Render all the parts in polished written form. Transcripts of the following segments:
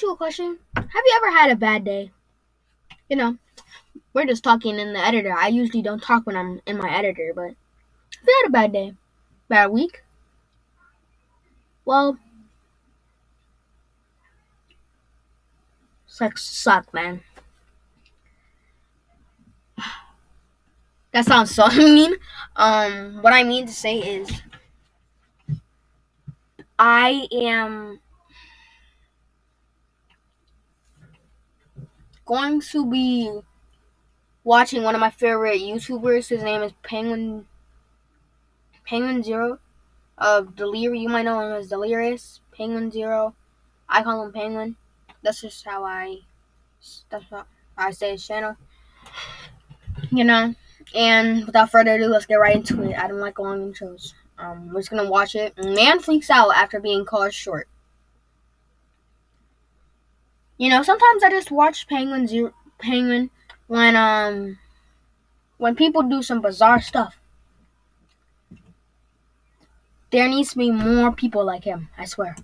ask you a question? Have you ever had a bad day? You know, we're just talking in the editor. I usually don't talk when I'm in my editor, but have you had a bad day? Bad week? Well, sex suck, man. That sounds so mean. What I mean to say is, I am going to be watching one of my favorite YouTubers. His name is Penguin Zero of Delirious. You might know him as Delirious. Penguin Zero. I call him Penguin. That's just how that's how I say his channel. And without further ado, let's get right into it. I don't like long intros. We're just gonna watch it. Man freaks out after being called short. Sometimes I just watch Penguin when people do some bizarre stuff. There needs to be more people like him, I swear.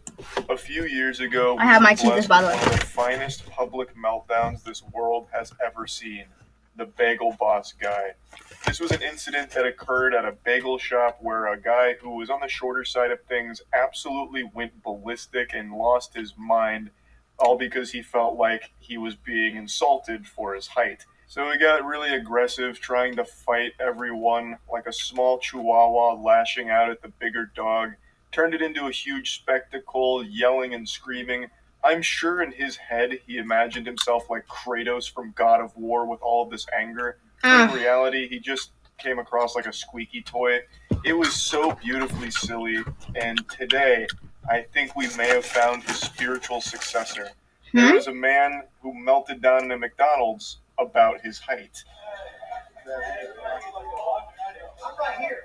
A few years ago, I have my cheaters, by the way. One of the finest public meltdowns this world has ever seen. The Bagel Boss guy. This was an incident that occurred at a bagel shop where a guy who was on the shorter side of things absolutely went ballistic and lost his mind, all because he felt like he was being insulted for his height. So he got really aggressive, trying to fight everyone like a small chihuahua lashing out at the bigger dog, turned it into a huge spectacle, yelling and screaming. I'm sure in his head he imagined himself like Kratos from God of War with all of this anger. In reality, he just came across like a squeaky toy. It was so beautifully silly, and today I think we may have found his spiritual successor. There was a man who melted down in a McDonald's about his height. I'm right here.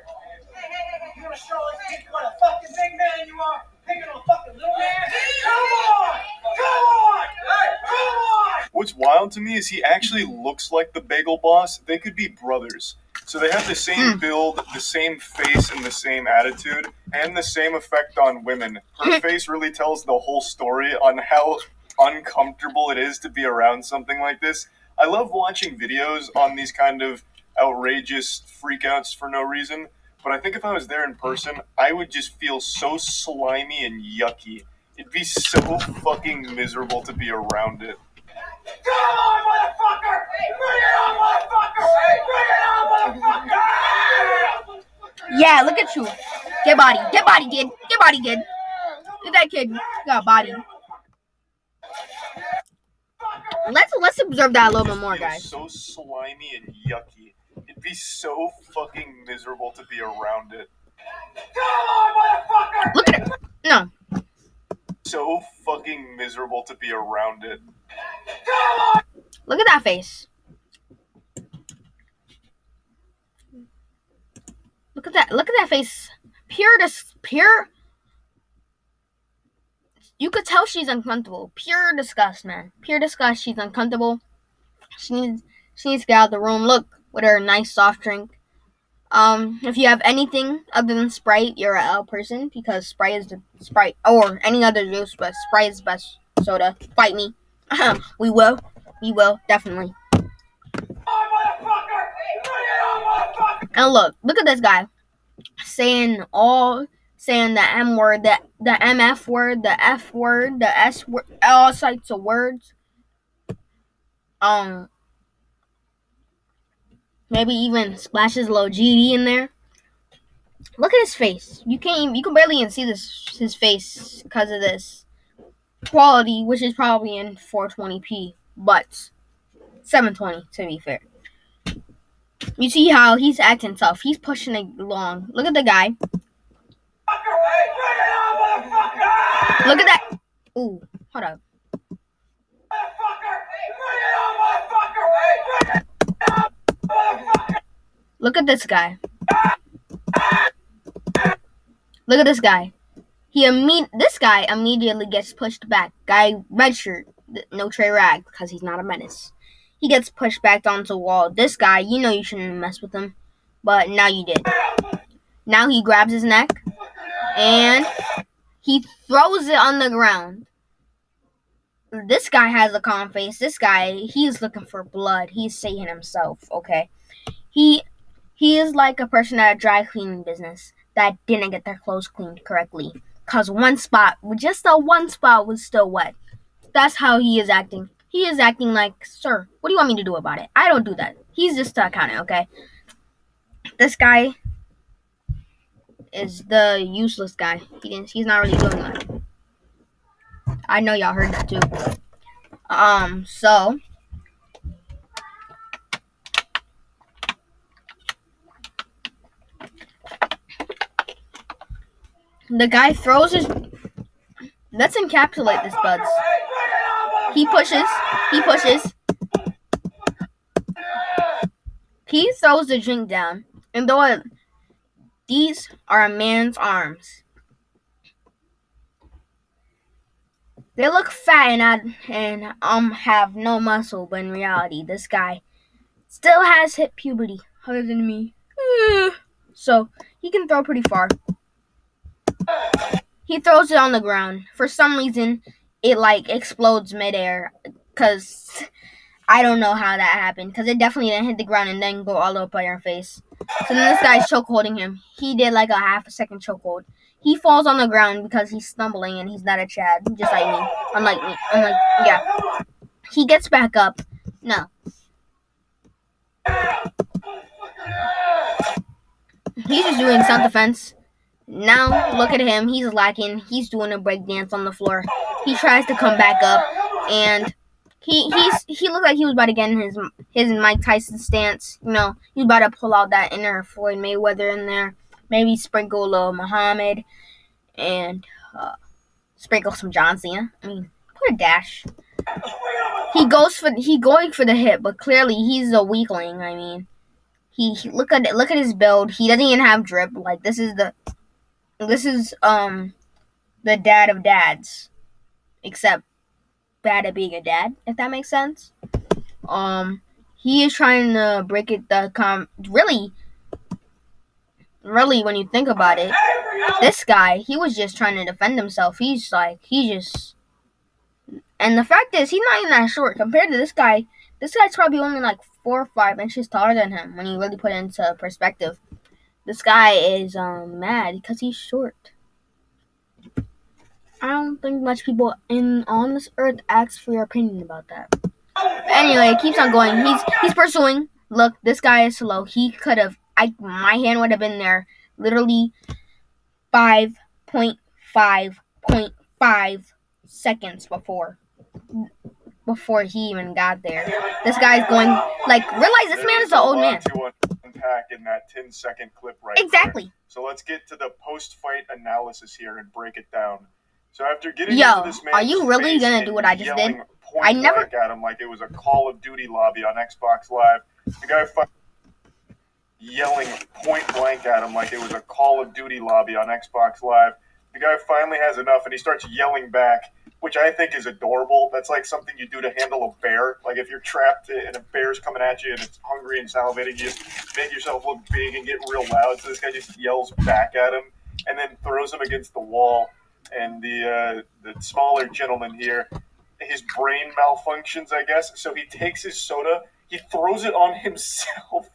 You want to show us what a fucking big man you are? Picking on a fucking little man? Come on! Come on! Come on! What's wild to me is he actually looks like the Bagel Boss. They could be brothers. So they have the same build, the same face, and the same attitude, and the same effect on women. Her face really tells the whole story on how uncomfortable it is to be around something like this. I love watching videos on these kind of outrageous freakouts for no reason, but I think if I was there in person, I would just feel so slimy and yucky. It'd be so fucking miserable to be around it. Come on, motherfucker! Bring it on, motherfucker! Bring it on, motherfucker! Yeah, look at you. Get body, kid. Get body, kid. Look at that kid. Got a body. Let's observe that a little bit more, guys. So slimy and yucky. It'd be so fucking miserable to be around it. Come on, motherfucker! Look at it. No. So fucking miserable to be around it. Come on! Look at that face. Look at that face. Pure. You could tell she's uncomfortable. Pure disgust, man. Pure disgust. She's uncomfortable. She needs to get out of the room. Look, with her nice soft drink. If you have anything other than Sprite, you're an L person, because Sprite is the Sprite, or any other juice, but Sprite is the best soda. Fight me. We will, definitely. And look at this guy saying the M word, the MF word, the F word, the S word, all sorts of words. Maybe even splashes a little GD in there. Look at his face. You can barely even see his face because of this quality, which is probably in 420p, but 720 to be fair. You see how he's acting tough. He's pushing it along. Look at the guy. Look at that. Ooh, hold up. Look at this guy. Look at this guy. This guy immediately gets pushed back. Guy, red shirt, no Trey Rag, because he's not a menace. He gets pushed back onto the wall. This guy, you shouldn't mess with him, but now you did. Now he grabs his neck, and he throws it on the ground. This guy has a calm face. This guy, he's looking for blood. He's saying himself, okay? He is like a person at a dry cleaning business that didn't get their clothes cleaned correctly. Cause just the one spot was still wet. That's how he is acting. He is acting like, sir, what do you want me to do about it? I don't do that. He's just the accountant, okay? This guy is the useless guy. He's not really doing that. I know y'all heard that too. So the guy throws his. Let's encapsulate this, buds. He pushes. He throws the drink down, and though these are a man's arms, they look fat and have no muscle, but in reality, this guy still has hit puberty, other than me. So he can throw pretty far. He throws it on the ground. For some reason, it explodes midair, cause I don't know how that happened, cause it definitely didn't hit the ground and then go all up on your face. So then this guy's chokeholding him. He did a half a second chokehold. He falls on the ground because he's stumbling and he's not a Chad, just like me. Unlike me. Yeah. He gets back up. No. He's just doing self-defense. Now, look at him. He's lacking. He's doing a break dance on the floor. He tries to come back up, and he looked like he was about to get in his Mike Tyson stance. He was about to pull out that inner Floyd Mayweather in there. Maybe sprinkle a little Muhammad, and sprinkle some John Cena. Put a dash. He going for the hit, but clearly he's a weakling. He look at his build. He doesn't even have drip. This is the dad of dads, except bad at being a dad, if that makes sense. He is trying to break it. Really, when you think about it, this guy, he was just trying to defend himself. And the fact is, he's not even that short compared to this guy. This guy's probably only 4 or 5 inches taller than him when you really put it into perspective. This guy is mad because he's short. I don't think much people on this earth ask for your opinion about that. Anyway, it keeps on going. He's pursuing. Look, this guy is slow. He could have. My hand would have been there literally 5.5 seconds before he even got there. This guy's going realize this man is an old man. To unpack in that 10-second clip right Exactly. there. So let's get to the post-fight analysis here and break it down. So after getting into this man's are you really gonna do what I just did? I never at him like it was a Call of Duty lobby on Xbox Live. The guy yelling point blank at him like it was a Call of Duty lobby on Xbox Live. The guy finally has enough and he starts yelling back, which I think is adorable. That's like something you do to handle a bear. Like if you're trapped and a bear's coming at you and it's hungry and salivating, you just make yourself look big and get real loud. So this guy just yells back at him and then throws him against the wall. And the smaller gentleman here, his brain malfunctions, I guess. So he takes his soda, he throws it on himself,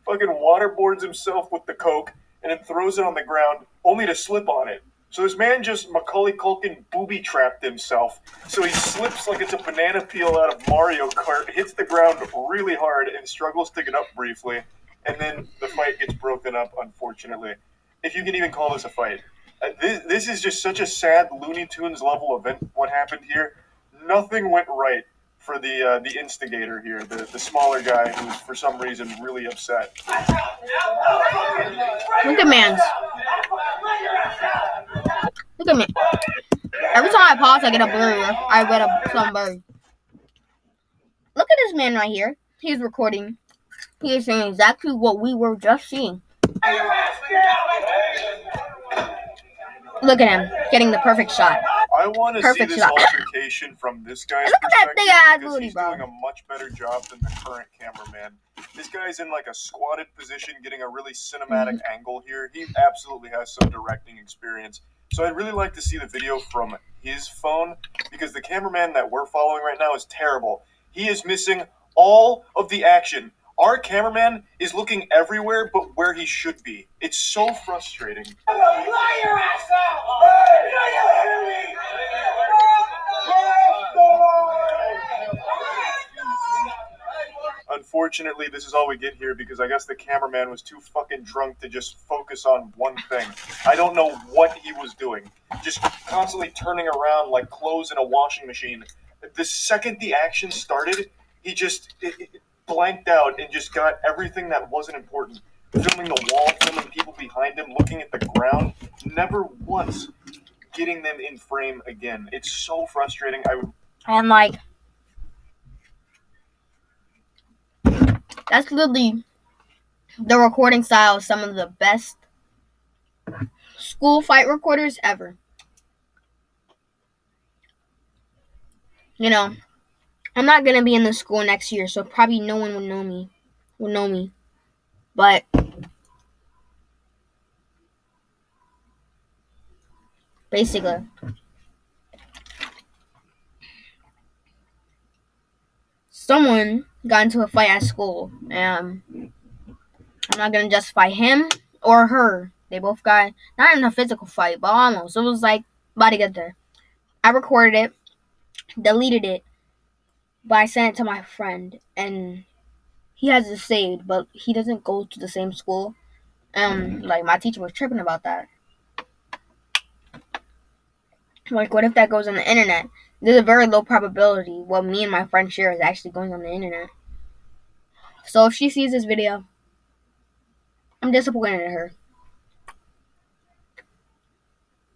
fucking waterboards himself with the Coke, and then throws it on the ground, only to slip on it. So this man just Macaulay Culkin booby-trapped himself. So he slips like it's a banana peel out of Mario Kart, hits the ground really hard, and struggles to get up briefly. And then the fight gets broken up, unfortunately. If you can even call this a fight. This is just such a sad Looney Tunes level event, what happened here. Nothing went right for the instigator here, the smaller guy who's for some reason really upset. Look at Mans. Look at me. Every time I pause, I get a blur. I get some blur. Look at this man right here. He's recording. He is saying exactly what we were just seeing. Look at him getting the perfect shot. I want to see this altercation from this guy's perspective because he's doing a much better job than the current cameraman. This guy's in a squatted position, getting a really cinematic angle here. He absolutely has some directing experience. So I'd really like to see the video from his phone, because the cameraman that we're following right now is terrible. He is missing all of the action. Our cameraman is looking everywhere but where he should be. It's so frustrating. Lie your ass out! Hey! Do you hear me? Unfortunately, this is all we get here because I guess the cameraman was too fucking drunk to just focus on one thing. I don't know what he was doing. Just constantly turning around like clothes in a washing machine. The second the action started, he just blanked out and just got everything that wasn't important. Filming the wall, filming people behind him, looking at the ground, never once getting them in frame again. It's so frustrating. And like, that's literally the recording style of some of the best school fight recorders ever. You know, I'm not gonna be in the school next year, so probably no one will know me. But basically, someone got into a fight at school, and I'm not gonna justify him or her. They both got not in a physical fight, but almost. It was like about to get there. I recorded it, deleted it, but I sent it to my friend, and he has it saved, but he doesn't go to the same school. Like, my teacher was tripping about that. Like, what if that goes on the internet? There's a very low probability what me and my friend share is actually going on the internet. So if she sees this video, I'm disappointed in her.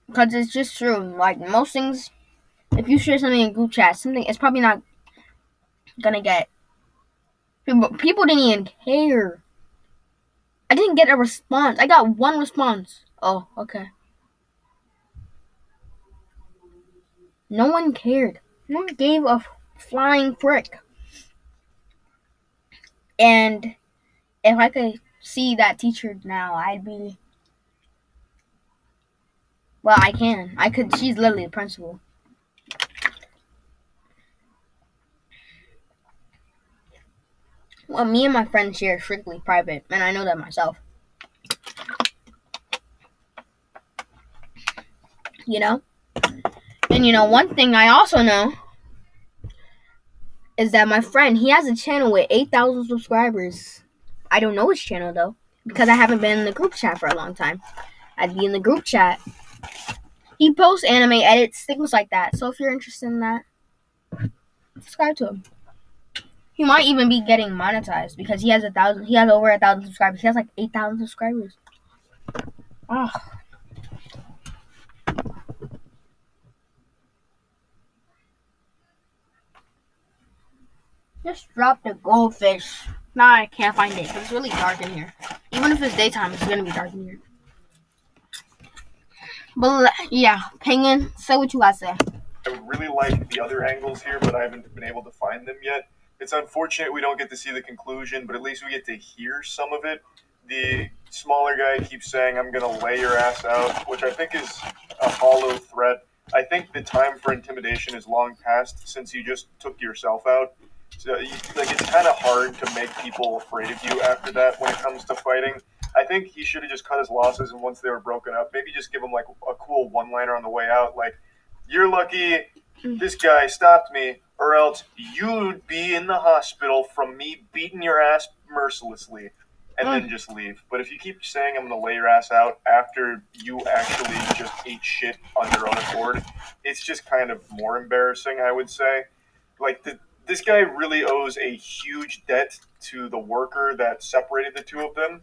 Because it's just true. Like, most things, if you share something in group chat, it's probably not gonna get. People didn't even care. I didn't get a response. I got one response. Oh, okay. No one cared. No one gave a flying frick. And if I could see that teacher now, I'd be. Well, I can. I could. She's literally the principal. Well, me and my friends share strictly private, and I know that myself. You know? And you know, one thing I also know is that my friend, he has a channel with 8,000 subscribers. I don't know his channel, though, because I haven't been in the group chat for a long time. I'd be in the group chat. He posts anime edits, things like that. So if you're interested in that, subscribe to him. He might even be getting monetized because he has over 1,000 subscribers. He has like 8,000 subscribers. Oh. Just drop the goldfish. Nah, I can't find it because it's really dark in here. Even if it's daytime, it's gonna be dark in here. But yeah, Penguin, say what you gotta say. I would really like the other angles here, but I haven't been able to find them yet. It's unfortunate we don't get to see the conclusion, but at least we get to hear some of it. The smaller guy keeps saying, "I'm gonna lay your ass out," which I think is a hollow threat. I think the time for intimidation is long past since you just took yourself out. So, like, it's kind of hard to make people afraid of you after that when it comes to fighting. I think he should have just cut his losses, and once they were broken up, maybe just give him like a cool one-liner on the way out, like, "You're lucky this guy stopped me, or else you'd be in the hospital from me beating your ass mercilessly," and then just leave. But if you keep saying, "I'm gonna lay your ass out," after you actually just ate shit on your own accord, it's just kind of more embarrassing, I would say. Like, this guy really owes a huge debt to the worker that separated the two of them,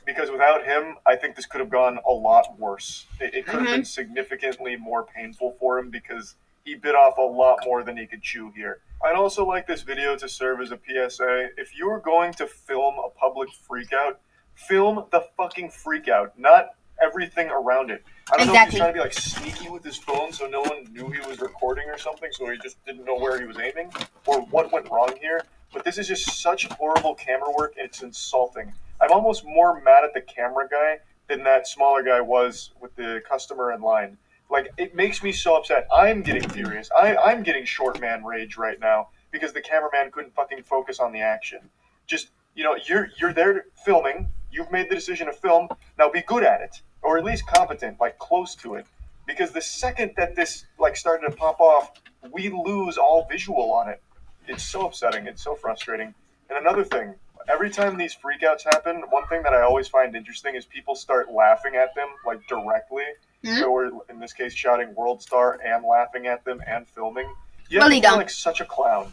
because without him, I think this could have gone a lot worse. It could have been significantly more painful for him because he bit off a lot more than he could chew here. I'd also like this video to serve as a PSA. If you were going to film a public freakout, film the fucking freakout, not everything around it. I don't know if he's trying to be like sneaky with his phone so no one knew he was recording or something, so he just didn't know where he was aiming, or what went wrong here. But this is just such horrible camera work, and it's insulting. I'm almost more mad at the camera guy than that smaller guy was with the customer in line. Like, it makes me so upset. I'm getting furious. I'm getting short man rage right now because the cameraman couldn't fucking focus on the action. Just, you're there filming. You've made the decision to film. Now be good at it, or at least competent, like close to it. Because the second that this like started to pop off, we lose all visual on it. It's so upsetting. It's so frustrating. And another thing, every time these freakouts happen, one thing that I always find interesting is people start laughing at them like directly. Hmm? So we're in this case shouting World Star and laughing at them and filming. You Really have to feel dumb. like such a clown.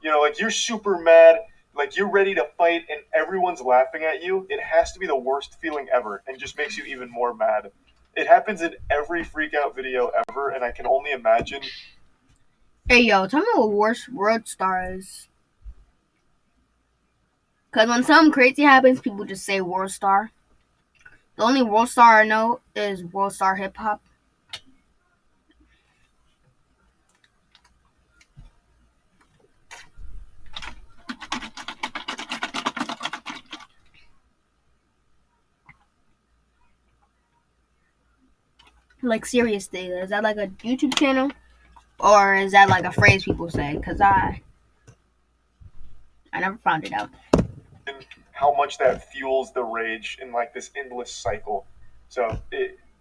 Like you're super mad, like you're ready to fight, and everyone's laughing at you. It has to be the worst feeling ever, and just makes you even more mad. It happens in every freakout video ever, and I can only imagine. Hey, yo, tell me what World Star is. Because when something crazy happens, people just say World Star. The only World Star I know is World Star Hip Hop. Like, seriously, is that like a YouTube channel? Or is that like a phrase people say? Because I never found it out. How much that fuels the rage in like this endless cycle. So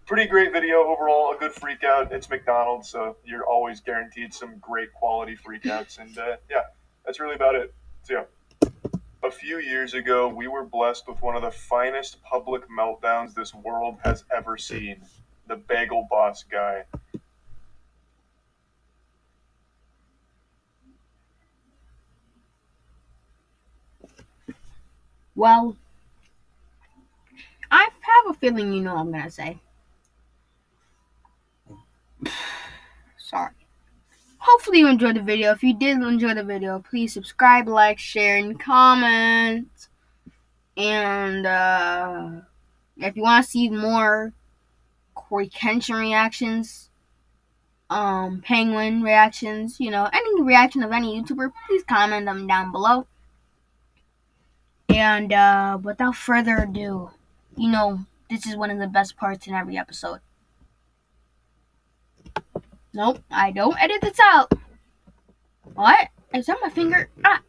pretty great video overall, a good freakout. It's McDonald's, so you're always guaranteed some great quality freakouts. And yeah, that's really about it. So yeah, a few years ago, we were blessed with one of the finest public meltdowns this world has ever seen. The Bagel Boss guy. Well, I have a feeling you know what I'm going to say. Sorry. Hopefully you enjoyed the video. If you did enjoy the video, please subscribe, like, share, and comment. And if you want to see more Corey Kenshin reactions, Penguin reactions, any reaction of any YouTuber, please comment them down below. And without further ado, this is one of the best parts in every episode. Nope, I don't edit this out. What? Is that my finger? Ah.